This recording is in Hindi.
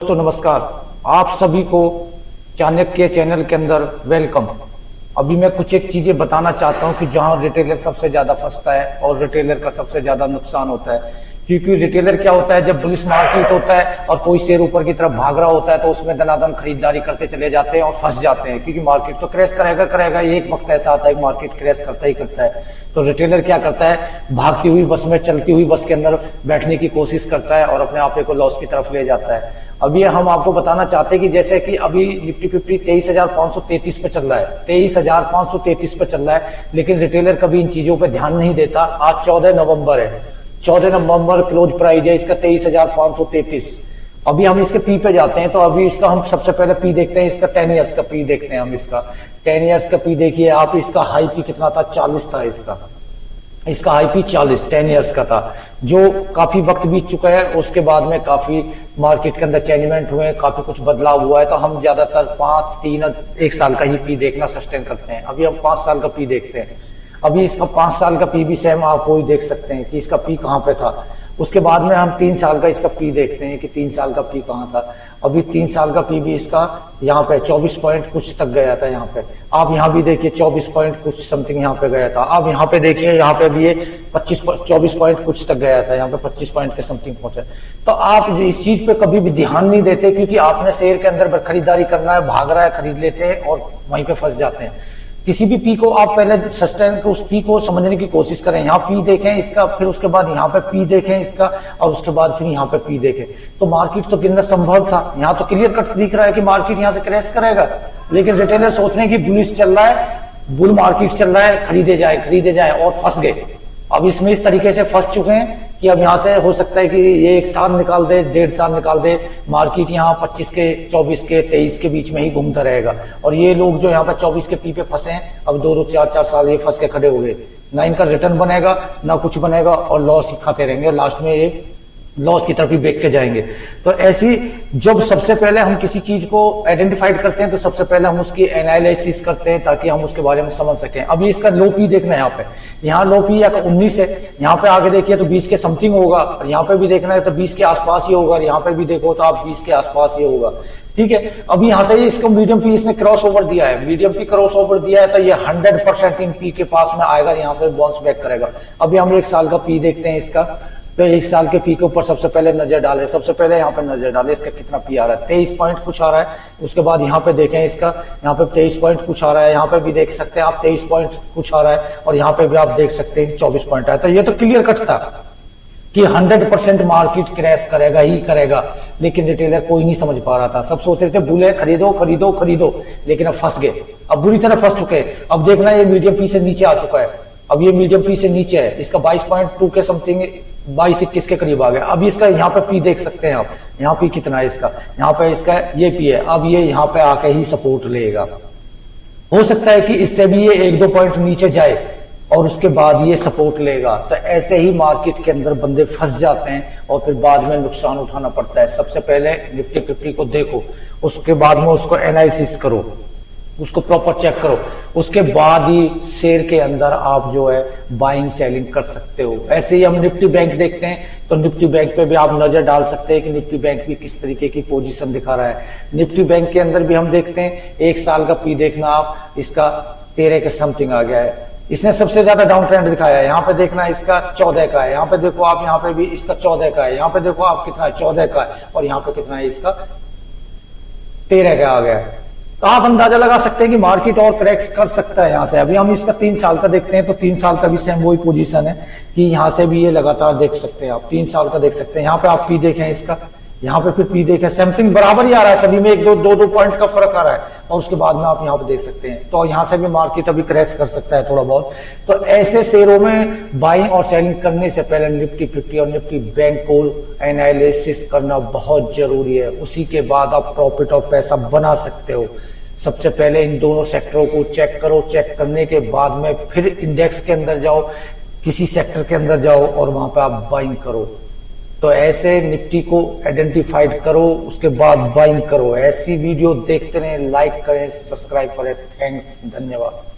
दोस्तों नमस्कार, आप सभी को चाणक्य चैनल के अंदर वेलकम। अभी मैं कुछ एक चीजें बताना चाहता हूं कि जहां रिटेलर सबसे ज्यादा फंसता है और रिटेलर का सबसे ज्यादा नुकसान होता है। क्योंकि रिटेलर क्या होता है, जब बुलिश मार्केट होता है और कोई शेयर ऊपर की तरफ भाग रहा होता है तो उसमें दनादन खरीदारी करते चले जाते हैं और फंस जाते हैं। क्योंकि मार्केट तो क्रैश करेगा, एक वक्त ऐसा आता है कि मार्केट क्रैश करता ही करता है। तो रिटेलर क्या करता है, भागती हुई बस में, चलती हुई बस के अंदर बैठने की कोशिश करता है और अपने आप को लॉस की तरफ ले जाता है। अभी हम आपको बताना चाहते हैं कि जैसे कि अभी निफ्टी 50 23,533 पे चल रहा है, 23,533 पे चल रहा है, लेकिन रिटेलर कभी इन चीजों पे ध्यान नहीं देता। आज 14 नवंबर है, 14 नवंबर क्लोज प्राइस है इसका 23,533। अभी हम इसके पी पे जाते हैं तो अभी इसका हम सबसे पहले पी देखते हैं, इसका 10 ईयर्स का पी देखते हैं। हम इसका 10 ईयर्स का पी देखिए आप, इसका हाई पी कितना था, 40 था। इसका हाई पी 40 10 ईयर्स का था, जो काफी वक्त बीत चुका है। उसके बाद में काफी मार्केट के अंदर चेंजमेंट हुए, काफी कुछ बदलाव हुआ है। तो हम ज्यादातर 5, 3, 1 साल का ही पी देखना सस्टेन करते हैं। अभी हम 5 साल का पी देखते हैं। अभी इसका 5 साल का पी भी सेम आप वही देख सकते हैं कि इसका पी कहां पे था। उसके बाद में हम 3 साल का इसका पी देखते हैं कि 3 साल का पी कहां था। अभी 3 साल का पी भी इसका यहाँ पे 24 पॉइंट कुछ तक गया था। यहाँ पे आप यहाँ भी देखिए 24 पॉइंट कुछ समथिंग यहाँ पे गया था। आप यहाँ पे देखिए, यहाँ पे भी ये 24 पॉइंट कुछ तक गया था। यहाँ पे 25 पॉइंट के समथिंग पहुंचे। तो आप इस चीज पे कभी भी ध्यान नहीं देते, क्योंकि आपने शेयर के अंदर खरीदारी करना है, भाग रहा है, खरीद लेते हैं और वहीं पे फंस जाते हैं। किसी भी पी को आप पहले सस्टेन को, उस पी को समझने की कोशिश करें। यहाँ पी देखें इसका, फिर उसके बाद यहाँ पे पी देखें इसका, और उसके बाद फिर यहाँ पे पी देखें। तो मार्केट तो गिरना संभव था। यहाँ तो क्लियर कट दिख रहा है कि मार्केट यहाँ से क्रैश करेगा, लेकिन रिटेलर सोच रहे हैं कि बुलिश चल रहा है, बुल मार्केट चल रहा है, खरीदे जाए और फंस गए। अब इसमें इस तरीके से फंस चुके हैं कि अब यहाँ से हो सकता है कि ये 1 साल निकाल दे, 1.5 साल निकाल दे, मार्केट यहाँ 25 के, 24 के, 23 के बीच में ही घूमता रहेगा। और ये लोग जो यहाँ पे 24 के पी पे फंसे हैं, अब 2-2, 4-4 साल ये फंस के खड़े हो गए। ना इनका रिटर्न बनेगा, ना कुछ बनेगा, और लॉस ही खाते रहेंगे और लास्ट में ये लॉस की तरफ ही बेच के जाएंगे। तो ऐसी जब सबसे पहले हम किसी चीज को आइडेंटिफाइड करते हैं तो सबसे पहले हम उसकी एनालिसिस करते हैं ताकि हम उसके बारे में समझ सकें। अभी इसका लो पी देखना है, यहाँ लो पी या 19 है, यहाँ पे आगे देखिए तो 20 के समथिंग होगा, और यहाँ पे भी देखना है तो 20 के आसपास ही होगा, और यहाँ पे भी देखो तो आप 20 के आसपास ही होगा। ठीक है, अभी यहाँ से इसको मीडियम पी इसने क्रॉस ओवर दिया है, मीडियम पी क्रॉस ओवर दिया है, तो ये 100% इन पी के पास में आएगा, यहाँ से बाउंस बैक करेगा। अभी हम 1 साल का पी देखते हैं इसका। तो 1 साल के पी के ऊपर सबसे पहले नजर डाले, सबसे पहले यहाँ पे नजर डाले इसका कितना पी आ रहा है, 23 पॉइंट कुछ आ रहा है। उसके बाद यहाँ पे देखें इसका, यहाँ पे 23 पॉइंट कुछ आ रहा है, यहाँ पे भी देख सकते हैं आप 23 पॉइंट कुछ आ रहा है, और यहाँ पे भी आप देख सकते हैं 24 पॉइंट आया। तो ये तो क्लियर कट था कि 100% मार्केट क्रैश करेगा ही करेगा, लेकिन रिटेलर कोई नहीं समझ पा रहा था। सब सोच रहे थे बुले खरीदो, लेकिन अब फंस गए, अब बुरी तरह फंस चुके हैं। अब देखना ये मीडियम पी से नीचे आ चुका है, अब ये मीडियम पी से नीचे है, इसका 22.2 के समथिंग, 22-21 के करीब आ गया। अब इसका यहाँ पे पी देख सकते हैं आप, यहाँ पी कितना है इसका, यहाँ पे इसका ये पी है। अब ये यहाँ पे आके ही सपोर्ट लेगा, हो सकता है कि इससे भी ये 1-2 पॉइंट नीचे जाए और उसके बाद ये सपोर्ट लेगा। तो ऐसे ही मार्केट के अंदर बंदे फंस जाते हैं और फिर बाद में नुकसान उठाना पड़ता है। सबसे पहले निफ्टी 50 को देखो, उसके बाद में उसको एनालिसिस करो, उसको प्रॉपर चेक करो, उसके बाद ही शेयर के अंदर आप जो है बाइंग सेलिंग कर सकते हो। ऐसे ही हम निफ्टी बैंक देखते हैं तो निफ्टी बैंक पे भी आप नजर डाल सकते हैं कि निफ्टी बैंक भी किस तरीके की पोजीशन दिखा रहा है। निफ्टी बैंक के अंदर भी हम देखते हैं 1 साल का पी देखना आप, इसका 13 के समथिंग आ गया है। इसने सबसे ज्यादा डाउन ट्रेंड दिखाया है। यहाँ पे देखना इसका 14 का है, यहाँ पे देखो आप, यहाँ पे भी इसका 14 का है, यहाँ पे देखो आप कितना है 14 का है, और यहाँ पे कितना है इसका 13 का आ गया है। तो आप अंदाजा लगा सकते हैं कि मार्केट और क्रैश कर सकता है यहाँ से। अभी हम इसका 3 साल का देखते हैं तो 3 साल का भी सेम वही पोजीशन है कि यहाँ से भी ये लगातार देख सकते हैं आप, 3 साल का देख सकते हैं। यहाँ पे आप पी देखें इसका, यहाँ पे फिर पी देखें, समथिंग बराबर ही आ रहा है, सभी में 1-2 पॉइंट का फर्क आ रहा है, और उसके बाद में आप यहाँ पे देख सकते हैं। तो यहाँ से भी मार्केट अभी क्रैश कर सकता है थोड़ा बहुत। तो ऐसे शेयरों में बाइंग और सेलिंग करने से पहले निफ्टी 50 और निफ्टी बैंक को एनालिसिस करना बहुत जरूरी है। उसी के बाद आप प्रॉफिट और पैसा बना सकते हो। सबसे पहले इन दोनों सेक्टरों को चेक करो, चेक करने के बाद में फिर इंडेक्स के अंदर जाओ, किसी सेक्टर के अंदर जाओ और वहां पे आप बाइंग करो। तो ऐसे निफ्टी को आइडेंटिफाइड करो, उसके बाद बाइंग करो। ऐसी वीडियो देखते रहें, लाइक करें, सब्सक्राइब करें। थैंक्स, धन्यवाद।